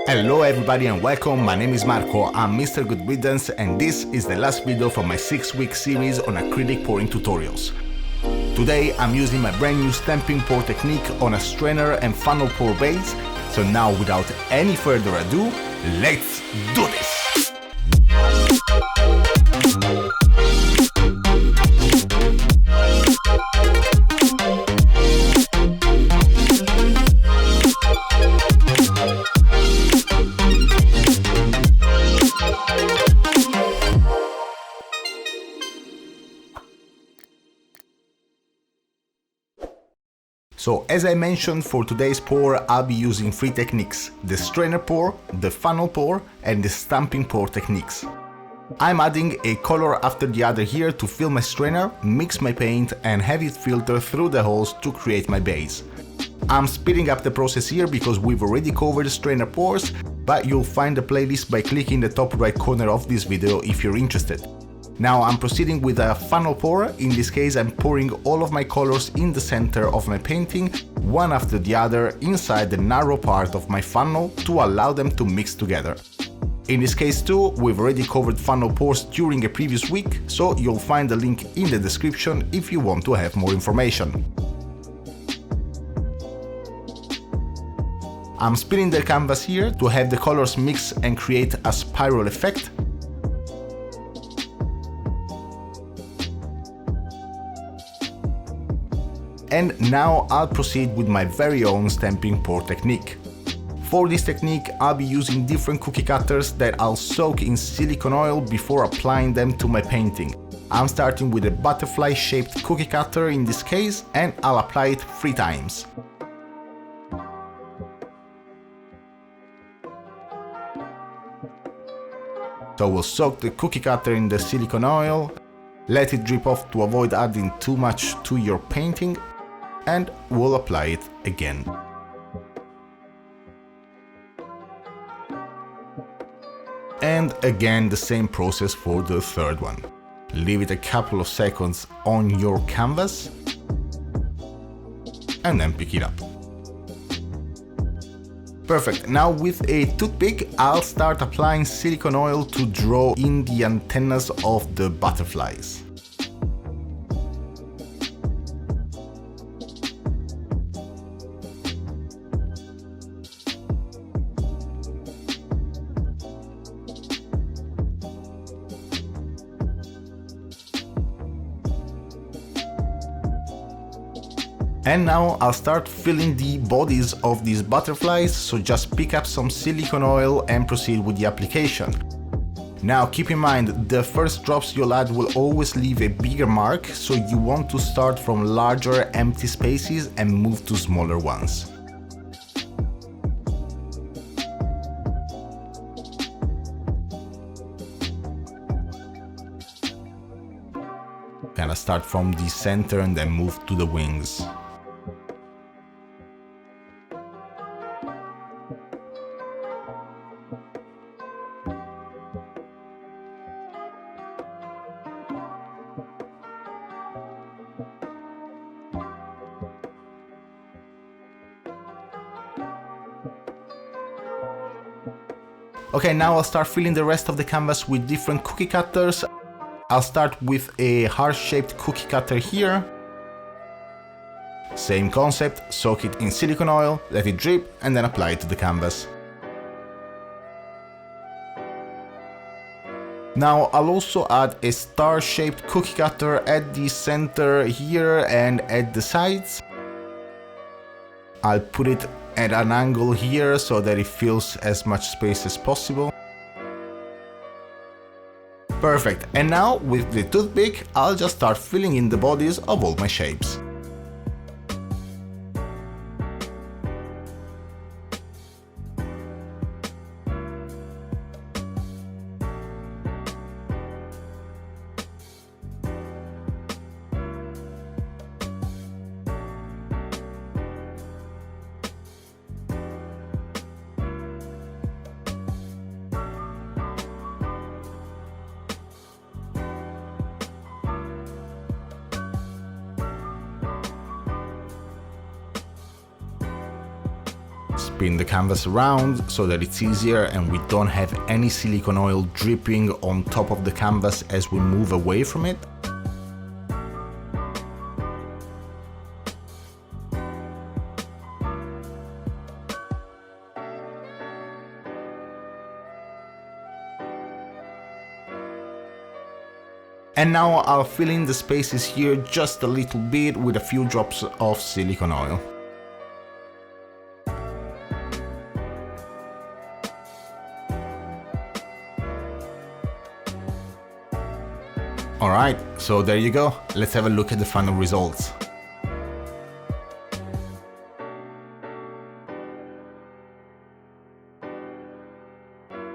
Hello everybody and welcome, my name is Marco, I'm Mr. Good Riddance and this is the last video from my 6-week series on acrylic pouring tutorials. Today I'm using my brand new stamping pour technique on a strainer and funnel pour base, so now without any further ado, let's do this! So as I mentioned, for today's pour I'll be using 3 techniques: the strainer pour, the funnel pour and the stamping pour techniques. I'm adding a color after the other here to fill my strainer, mix my paint and have it filter through the holes to create my base. I'm speeding up the process here because we've already covered strainer pours, but you'll find the playlist by clicking the top right corner of this video if you're interested. Now I'm proceeding with a funnel pour. In this case I'm pouring all of my colors in the center of my painting, one after the other inside the narrow part of my funnel to allow them to mix together. In this case too, we've already covered funnel pours during a previous week, so you'll find the link in the description if you want to have more information. I'm spinning the canvas here to have the colors mix and create a spiral effect. And now I'll proceed with my very own stamping pour technique. For this technique I'll be using different cookie cutters that I'll soak in silicone oil before applying them to my painting. I'm starting with a butterfly shaped cookie cutter in this case, and I'll apply it 3 times. So we'll soak the cookie cutter in the silicone oil, let it drip off to avoid adding too much to your painting, and we'll apply it again. And again the same process for the third one. Leave it a couple of seconds on your canvas and then pick it up. Perfect, now with a toothpick I'll start applying silicone oil to draw in the antennas of the butterflies. And now I'll start filling the bodies of these butterflies, so just pick up some silicone oil and proceed with the application. Now keep in mind, the first drops you'll add will always leave a bigger mark, so you want to start from larger empty spaces and move to smaller ones. Kinda start from the center and then move to the wings. Okay, now I'll start filling the rest of the canvas with different cookie cutters. I'll start with a heart-shaped cookie cutter here. Same concept, soak it in silicone oil, let it drip and then apply it to the canvas. Now I'll also add a star-shaped cookie cutter at the center here and at the sides. I'll put it at an angle here so that it fills as much space as possible. Perfect, and now with the toothpick I'll just start filling in the bodies of all my shapes. spin the canvas around so that it's easier and we don't have any silicone oil dripping on top of the canvas as we move away from it. And now I'll fill in the spaces here just a little bit with a few drops of silicone oil. Alright, so there you go. Let's have a look at the final results.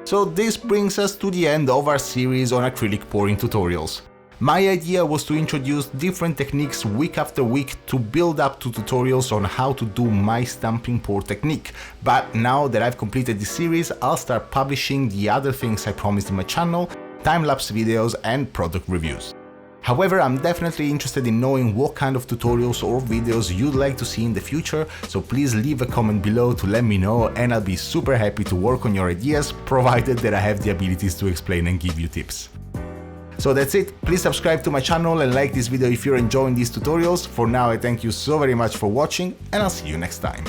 So this brings us to the end of our series on acrylic pouring tutorials. My idea was to introduce different techniques week after week to build up to tutorials on how to do my stamping pour technique, but now that I've completed this series, I'll start publishing the other things I promised in my channel, time-lapse videos and product reviews. However, I'm definitely interested in knowing what kind of tutorials or videos you'd like to see in the future, so please leave a comment below to let me know and I'll be super happy to work on your ideas, provided that I have the abilities to explain and give you tips. So that's it, please subscribe to my channel and like this video if you're enjoying these tutorials. For now I thank you so very much for watching and I'll see you next time.